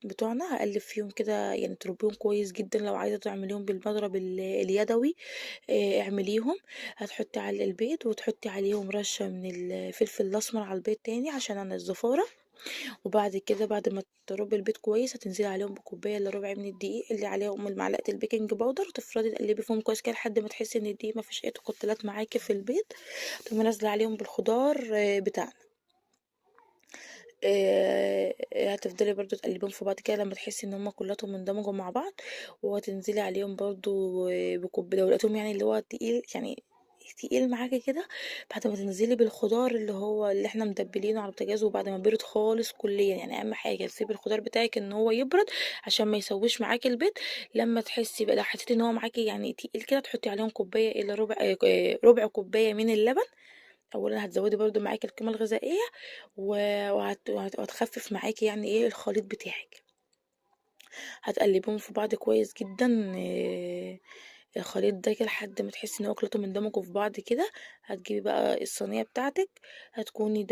بتوعنا هقلب فيهم كده، يعني تربيهم كويس جدا. لو عايزه تعمليهم بالمضرب اليدوي اعمليهم. هتحطي على البيض وتحطي عليهم رشه من الفلفل الاسمر على البيض تاني عشان انا الزفاره. وبعد كده بعد ما تربي البيض كويس هتنزلي عليهم بكوبايه الا ربع من الدقيق اللي عليهم معلقه البيكنج باودر، وتفردي تقلبي فيهم كويس كده لحد ما تحسي ان الدقيق ما فيش اي تكتلات معاكي في البيض. تقومي نازله عليهم بالخضار بتاعنا. هتفضلي برضو تقلبيهم في بعض كده لما تحسي ان هما كلاتهم اندمجوا مع بعض. وهتنزلي عليهم برضو بكوب لو لقيتهم يعني اللي هو تقيل، يعني تقيل معاكي كده. بعد ما تنزلي بالخضار اللي هو اللي احنا مدبلينه على البوتاجاز، وبعد ما بيرد خالص كليا، يعني اهم حاجه تسيبي الخضار بتاعك ان هو يبرد عشان ما يسويش معاكي البيض. لما تحسي بقى لو حسيتي ان هو معاكي يعني تقيل كده، تحطي عليهم كوبايه الا ربع ربع كوبايه من اللبن. اولا هتزودي برضو معاكي القيمه الغذائيه وهتخفف معاكي يعني ايه الخليط بتاعك. هتقلبيهم في بعض كويس جدا الخليط ده كده لحد ما تحسي ان هو كلهم اندمجوا في بعض كده. هتجيبي بقى الصينيه بتاعتك، هتكوني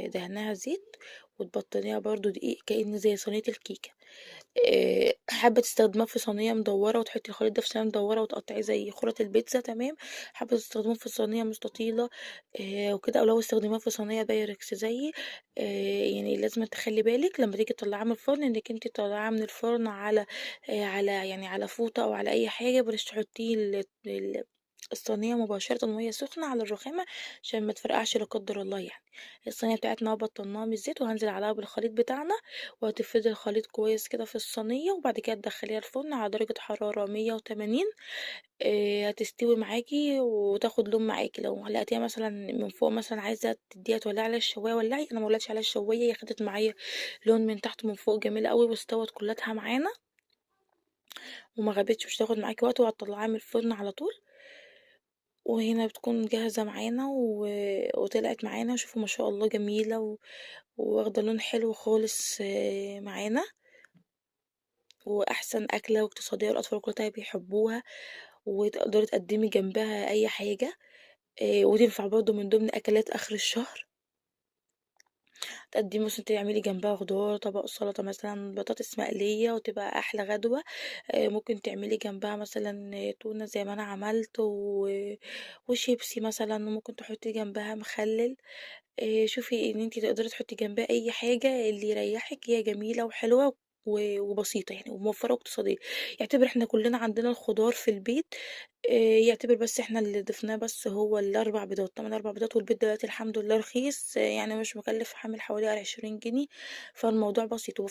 دهناها زيت، وتبطنيها برضو دقيق كأن زي صينيه الكيكه. حابة تستخدمها في صينية مدورة وتحطي الخليط ده في صينية مدورة وتقطعيه زي خرط البيتزا، تمام. حابة تستخدموه في صينية مستطيلة وكده، او لو استخدموها في صينية بايركس زيي. يعني لازم تخلي بالك لما تيجي تطلعيها من الفرن انك انت تطلعيها من الفرن على يعني على فوطة او على اي حاجة، بلاش تحطيه الصينية مباشرة وهي سخنة على الرخامة عشان ما تفرقعش لا قدر الله يعني. الصينية بتاعتنا اهو بطلناها من الزيت، وهنزل عليها بالخليط بتاعنا. وهتفردي الخليط كويس كده في الصينية، وبعد كده تدخليها الفرن على درجة حرارة 180. هتستوي معاكي وتاخد لون معاكي. لو لقيتيها مثلا من فوق مثلا عايزة تديها تولعي على الشواية ولعي، انا مولعتش على الشواية، هي خدت معايا لون من تحت ومن فوق جميل قوي واستوت كلها معانا وما غابتش، مش هتاخد معاكي وقت، وهتطلعيها من الفرن على طول. وهنا بتكون جاهزة معانا وطلعت معانا، شوفوا ما شاء الله جميلة واخدة لون حلو خالص معانا. واحسن اكلة واقتصادية والاطفال كلها بيحبوها، وتقدري تقدمي جنبها اي حاجة. وتنفع برضو من ضمن اكلات اخر الشهر. تقدمي مثلا تعملي جنبها خضار، طبق سلطة مثلا بطاطس مقلية وتبقى احلى غدوة. ممكن تعملي جنبها مثلا تونة زي ما انا عملت وشيبسي مثلا، وممكن تحطي جنبها مخلل. شوفي ان انتي تقدري تحطي جنبها اي حاجة اللي يريحك، هي جميلة وحلوة وبسيطة يعني وموفرة واقتصادية. يعتبر احنا كلنا عندنا الخضار في البيت. يعتبر بس احنا اللي ضفناه بس هو الاربع بيضات، طبعا 4 بيضات، والبيض دلوقتي الحمد لله رخيص يعني مش مكلف، حامل حوالي 20 جنيه. فالموضوع بسيط.